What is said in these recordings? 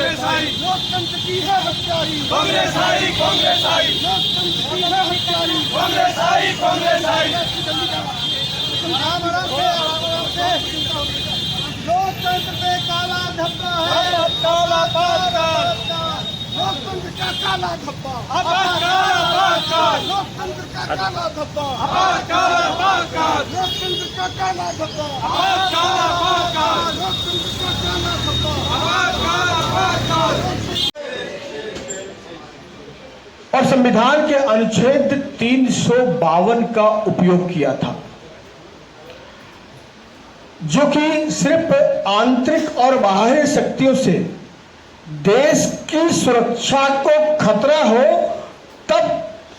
कांग्रेस आई, लोकतंत्र की है हत्यारी, कांग्रेस आई, कांग्रेस आई, लोकतंत्र की है हत्यारी, कांग्रेस आई, कांग्रेस आई, लोकतंत्र पे काला धब्बा है, काला बादशाह, लोकतंत्र का काला धब्बा, काला बादशाह, लोकतंत्र का काला धब्बा, काला बादशाह, लोकतंत्र का काला धब्बा, काला बादशाह, लोकतंत्र का काला धब्बा, काला बादशाह। और संविधान के अनुच्छेद 352 का उपयोग किया था, जो कि सिर्फ आंतरिक और बाहरी शक्तियों से देश की सुरक्षा को खतरा हो तब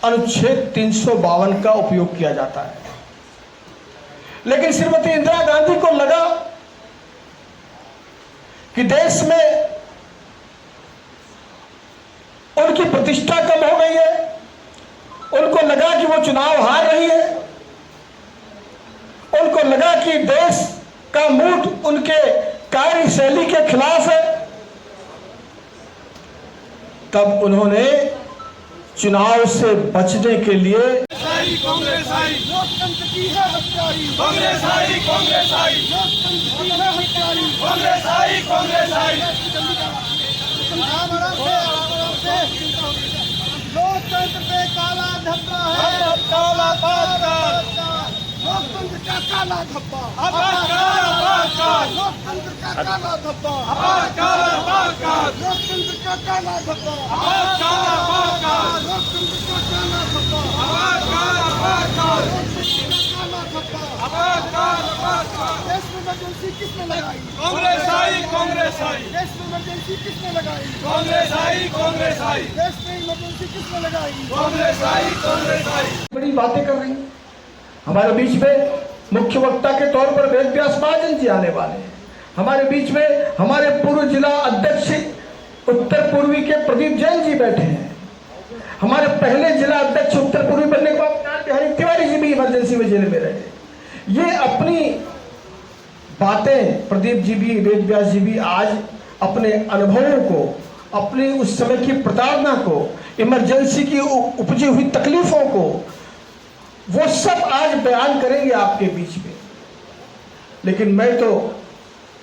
अनुच्छेद 352 का उपयोग किया जाता है। लेकिन श्रीमती इंदिरा गांधी को लगा कि देश में उनकी प्रतिष्ठा कम हो गई है, उनको लगा कि वो चुनाव हार रही है, उनको लगा कि देश का मूड उनके कार्यशैली के खिलाफ है, तब उन्होंने चुनाव से बचने के लिए कांग्रेस आई, लोकतंत्र की है हत्यारी, कांग्रेस आई, कांग्रेस आई, लोकतंत्र की है हत्यारी, कांग्रेस आई, कांग्रेस आई, लोकतंत्र पे काला धब्बा है, काला बादशाह, लोकतंत्र का काला धब्बा, काला बादशाह, लोकतंत्र का काला धब्बा, काला बादशाह, लोकतंत्र का काला धब्बा, काला बादशाह, लोकतंत्र का काला धब्बा, काला बादशाह, काला धब्बा। काला बादशाह। देश में इमरजेंसी किसने लगाई? कांग्रेस आई, कांग्रेस आई, देश में इमरजेंसी किसने लगाई? कांग्रेस आई, कांग्रेस आई, देश में इमरजेंसी किसने लगाई? कांग्रेस आई, कांग्रेस आई। बड़ी बातें कर रही हैं। हमारे बीच में मुख्य वक्ता के तौर पर वेद व्यास महाजन जी आने वाले हैं। हमारे बीच में हमारे पूर्व जिला अध्यक्ष उत्तर पूर्वी के प्रदीप जैन जी बैठे हैं। हमारे पहले जिला अध्यक्ष उत्तर पूर्वी बनने के बाद बिहारी तिवारी जी भी इमरजेंसी में जेल में रहे। ये अपनी बातें प्रदीप जी भी, वेद व्यास जी भी आज अपने अनुभवों को, अपनी उस समय की प्रताड़ना को, इमरजेंसी की उपजी हुई तकलीफों को, वो सब आज बयान करेंगे आपके बीच में। लेकिन मैं तो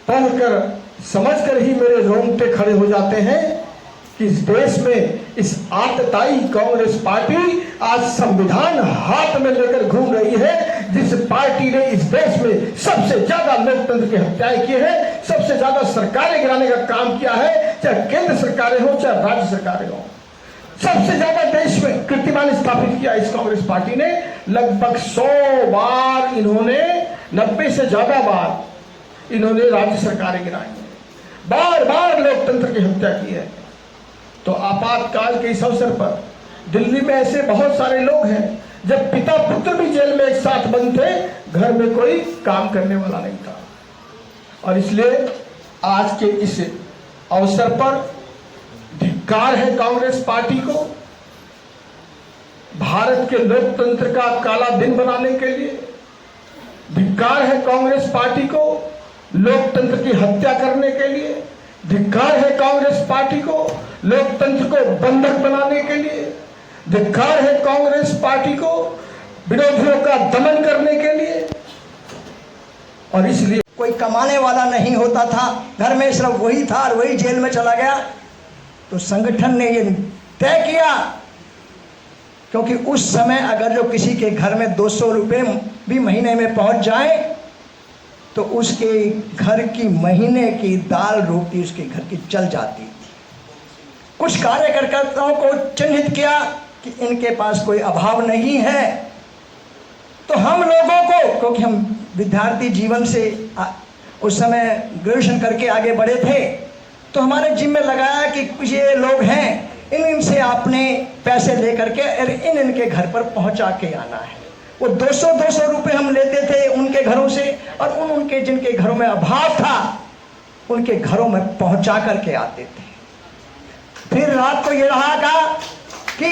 पढ़कर समझकर ही मेरे रोंगटे खड़े हो जाते हैं कि इस देश में इस आतताई कांग्रेस पार्टी आज संविधान हाथ में लेकर घूम रही है, जिस पार्टी ने इस देश में सबसे ज्यादा लोकतंत्र की हत्याएं की है, सबसे ज्यादा सरकारें गिराने का काम किया है, चाहे केंद्र सरकारें हो चाहे राज्य सरकारें हो। सबसे ज्यादा देश में कीर्तिमान स्थापित किया इस कांग्रेस पार्टी ने। लगभग 100 बार इन्होंने, 90 से ज्यादा बार इन्होंने राज्य सरकारें गिराई है, बार बार लोकतंत्र की हत्या की है। तो आपातकाल के इस अवसर पर दिल्ली में ऐसे बहुत सारे लोग हैं, जब पिता पुत्र भी जेल में एक साथ बंद थे, घर में कोई काम करने वाला नहीं था। और इसलिए आज के इस अवसर पर धिक्कार है कांग्रेस पार्टी को, भारत के लोकतंत्र का काला दिन बनाने के लिए। धिक्कार है कांग्रेस पार्टी को लोकतंत्र की हत्या करने के लिए। धिक्कार है कांग्रेस पार्टी को लोकतंत्र को बंधक बनाने के लिए। धिक्कार है कांग्रेस पार्टी को विरोधियों का दमन करने के लिए। और इसलिए कोई कमाने वाला नहीं होता था, घर में सिर्फ वही था और वही जेल में चला गया। तो संगठन ने ये तय किया, क्योंकि उस समय अगर जो किसी के घर में 200 रुपये भी महीने में पहुंच जाए तो उसके घर की महीने की दाल रोटी उसके घर की चल जाती थी। कुछ कार्यकर्ताओं को चिन्हित किया कि इनके पास कोई अभाव नहीं है, तो हम लोगों को, क्योंकि हम विद्यार्थी जीवन से उस समय ग्रेजुएशन करके आगे बढ़े थे, तो हमारे जिम्मे लगाया कि कुछ ये लोग हैं, इनसे आपने पैसे लेकर के इनके घर पर पहुंचा के आना है। वो 200 रुपए हम लेते थे उनके घरों से, और उनके जिनके घरों में अभाव था उनके घरों में पहुंचा करके आते थे। फिर रात को ये रहा कि